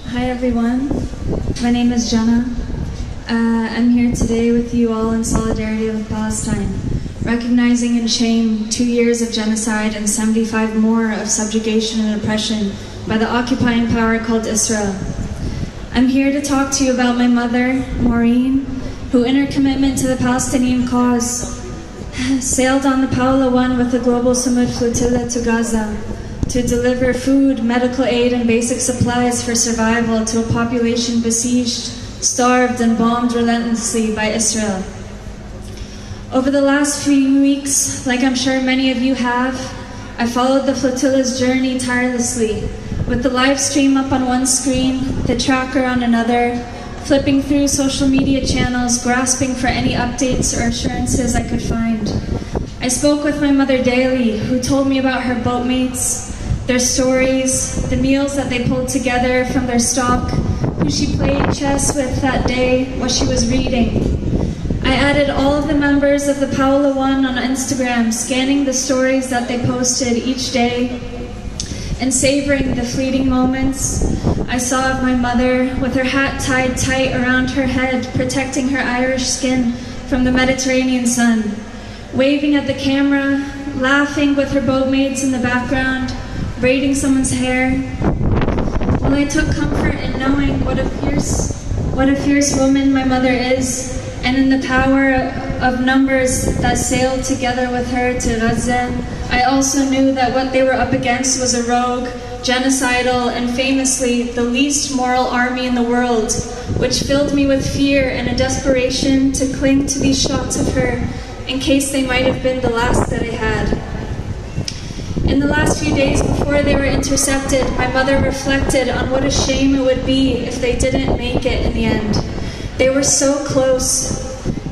Hi everyone, my name is Jenna. I'm here today with you all in solidarity with Palestine, recognizing in shame 2 years of genocide and 75 more of subjugation and oppression by the occupying power called Israel. I'm here to talk to you about my mother, Maureen, who in her commitment to the Palestinian cause sailed on the Paola 1 with the Global Summit Flotilla to Gaza to deliver food, medical aid, and basic supplies for survival to a population besieged, starved, and bombed relentlessly by Israel. Over the last few weeks, like I'm sure many of you have, I followed the flotilla's journey tirelessly, with the live stream up on one screen, the tracker on another, flipping through social media channels, grasping for any updates or assurances I could find. I spoke with my mother daily, who told me about her boatmates, their stories, the meals that they pulled together from their stock, who she played chess with that day, what she was reading. I added all of the members of the Paola 1 on Instagram, scanning the stories that they posted each day and savoring the fleeting moments I saw of my mother with her hat tied tight around her head, protecting her Irish skin from the Mediterranean sun, waving at the camera, laughing with her boatmates in the background, braiding someone's hair. Well, I took comfort in knowing what a fierce woman my mother is, and in the power of numbers that sailed together with her to Gaza. I also knew that what they were up against was a rogue, genocidal, and famously the least moral army in the world, which filled me with fear and a desperation to cling to these shots of her in case they might have been the last that I had. In the last few days before they were intercepted, my mother reflected on what a shame it would be if they didn't make it in the end. They were so close,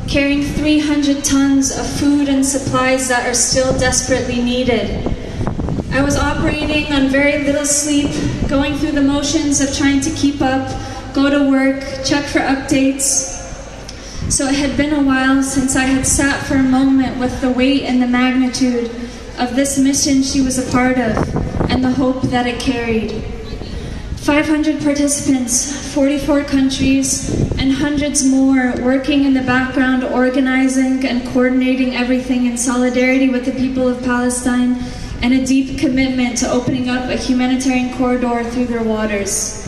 carrying 300 tons of food and supplies that are still desperately needed. I was operating on very little sleep, going through the motions of trying to keep up, go to work, check for updates. So it had been a while since I had sat for a moment with the weight and the magnitude of this mission she was a part of, and the hope that it carried. 500 participants, 44 countries, and hundreds more working in the background, organizing and coordinating everything in solidarity with the people of Palestine, and a deep commitment to opening up a humanitarian corridor through their waters.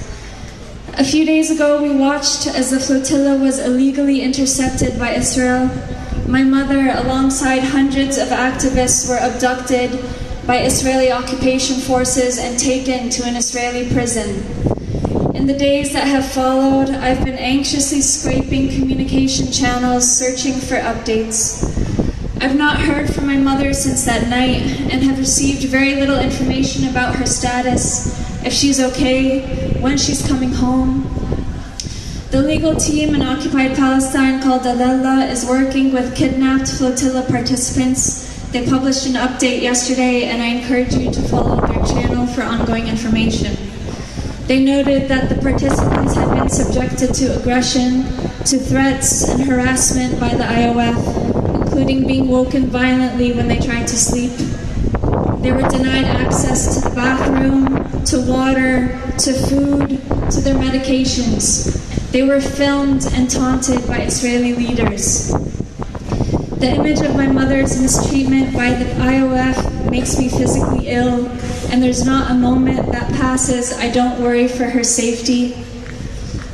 A few days ago, we watched as the flotilla was illegally intercepted by Israel. My mother, alongside hundreds of activists, were abducted by Israeli occupation forces and taken to an Israeli prison. In the days that have followed, I've been anxiously scraping communication channels, searching for updates. I've not heard from my mother since that night and have received very little information about her status, if she's okay, when she's coming home. The legal team in occupied Palestine called Dalala is working with kidnapped flotilla participants. They published an update yesterday, and I encourage you to follow their channel for ongoing information. They noted that the participants had been subjected to aggression, to threats and harassment by the IOF, including being woken violently when they tried to sleep. They were denied access to the bathroom, to water, to food, to their medications. They were filmed and taunted by Israeli leaders. The image of my mother's mistreatment by the IOF makes me physically ill, and there's not a moment that passes I don't worry for her safety.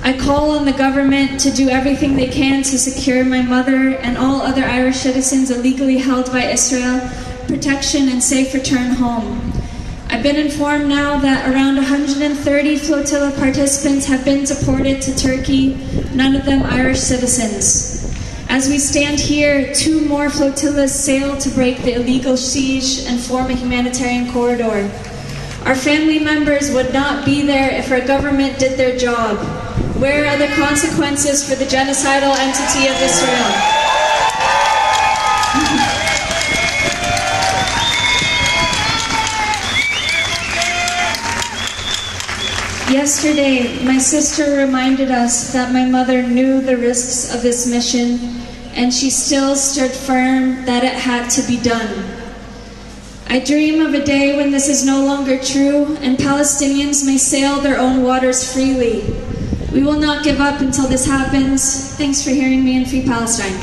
I call on the government to do everything they can to secure my mother and all other Irish citizens illegally held by Israel protection and safe return home. I've been informed now that around 130 flotilla participants have been deported to Turkey, none of them Irish citizens. As we stand here, 2 more flotillas sail to break the illegal siege and form a humanitarian corridor. Our family members would not be there if our government did their job. Where are the consequences for the genocidal entity of Israel? Yesterday, my sister reminded us that my mother knew the risks of this mission, and she still stood firm that it had to be done. I dream of a day when this is no longer true, and Palestinians may sail their own waters freely. We will not give up until this happens. Thanks for hearing me, and Free Palestine.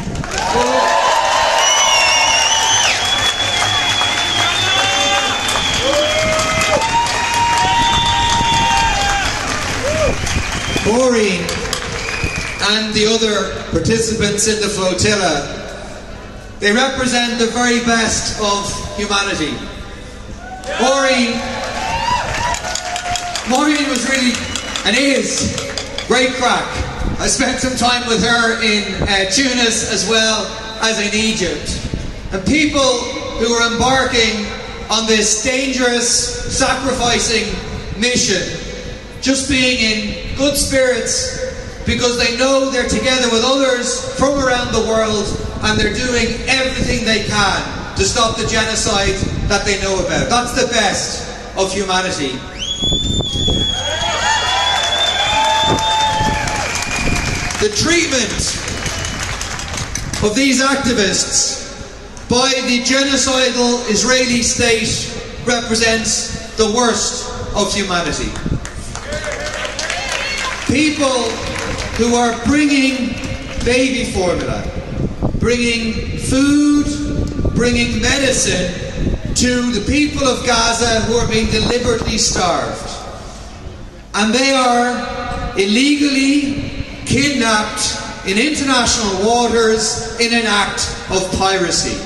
Maureen and the other participants in the flotilla, they represent the very best of humanity. Maureen was really, and is, great crack. I spent some time with her in Tunis as well as in Egypt. And people who are embarking on this dangerous, sacrificing mission, just being in good spirits because they know they're together with others from around the world and they're doing everything they can to stop the genocide that they know about. That's the best of humanity. The treatment of these activists by the genocidal Israeli state represents the worst of humanity. People who are bringing baby formula, bringing food, bringing medicine to the people of Gaza who are being deliberately starved. And they are illegally kidnapped in international waters in an act of piracy.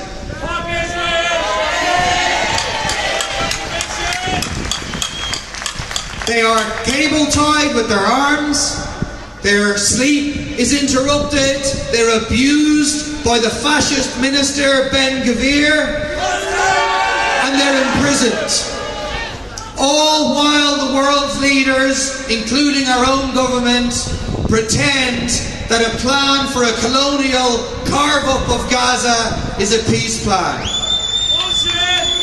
They are cable-tied with their arms, their sleep is interrupted, they're abused by the fascist minister Ben Gvir, and they're imprisoned. All while the world's leaders, including our own government, pretend that a plan for a colonial carve-up of Gaza is a peace plan.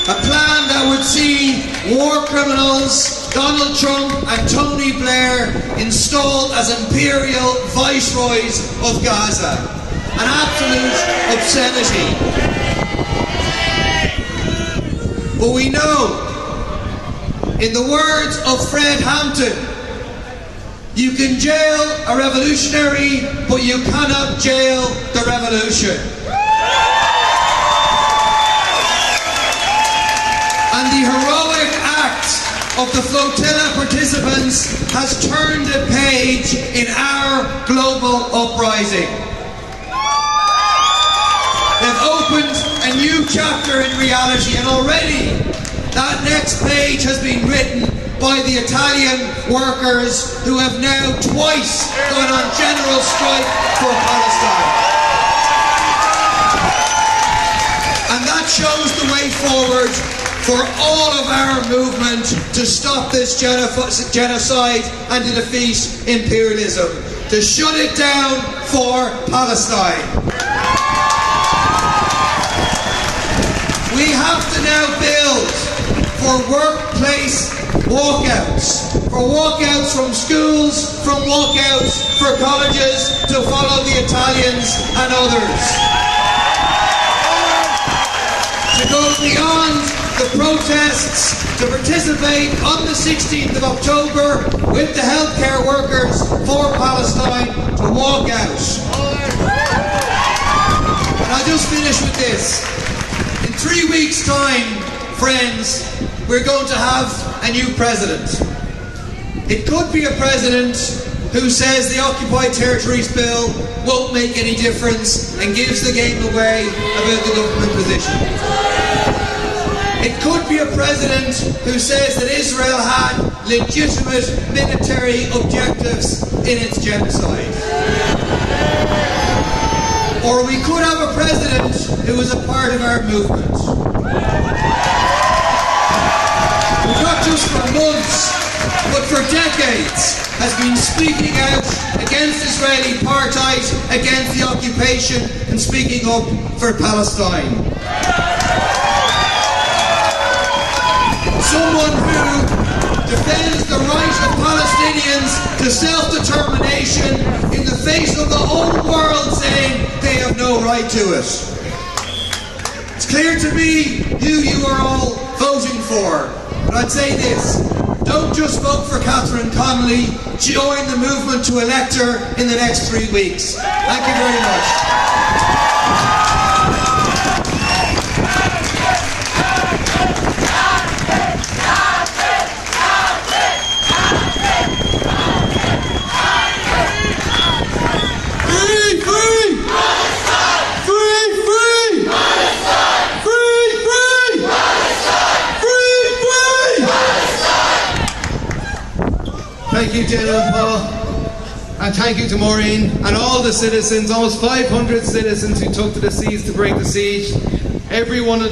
A plan that would see war criminals Donald Trump and Tony Blair installed as imperial viceroys of Gaza. An absolute obscenity. But we know, in the words of Fred Hampton, you can jail a revolutionary, but you cannot jail the revolution. And the heroic act of the flotilla participants has turned a page in our global uprising. They've opened a new chapter in reality, and already that next page has been written by the Italian workers who have now twice gone on general strike for Palestine. And that shows the way forward for all of our movement to stop this genocide and to defeat imperialism, to shut it down for Palestine. We have to now build for workplace walkouts, for walkouts from schools, from walkouts for colleges, to follow the Italians and others. To go beyond the protests, to participate on the 16th of October with the healthcare workers for Palestine, to walk out. And I'll just finish with this. In 3 weeks' time, friends, we're going to have a new president. It could be a president who says the Occupied Territories Bill won't make any difference and gives the game away about the government position. It could be a president who says that Israel had legitimate military objectives in its genocide. Or we could have a president who is a part of our movement. Who not just for months, but for decades has been speaking out against Israeli apartheid, against the occupation, and speaking up for Palestine. Someone who defends the right of Palestinians to self-determination in the face of the whole world saying they have no right to it. It's clear to me who you are all voting for, but I'd say this: don't just vote for Catherine Connolly, join the movement to elect her in the next 3 weeks. Thank you very much. Thank you, General Paul, and thank you to Maureen and all the citizens, almost 500 citizens who took to the seas to break the siege. Every one of them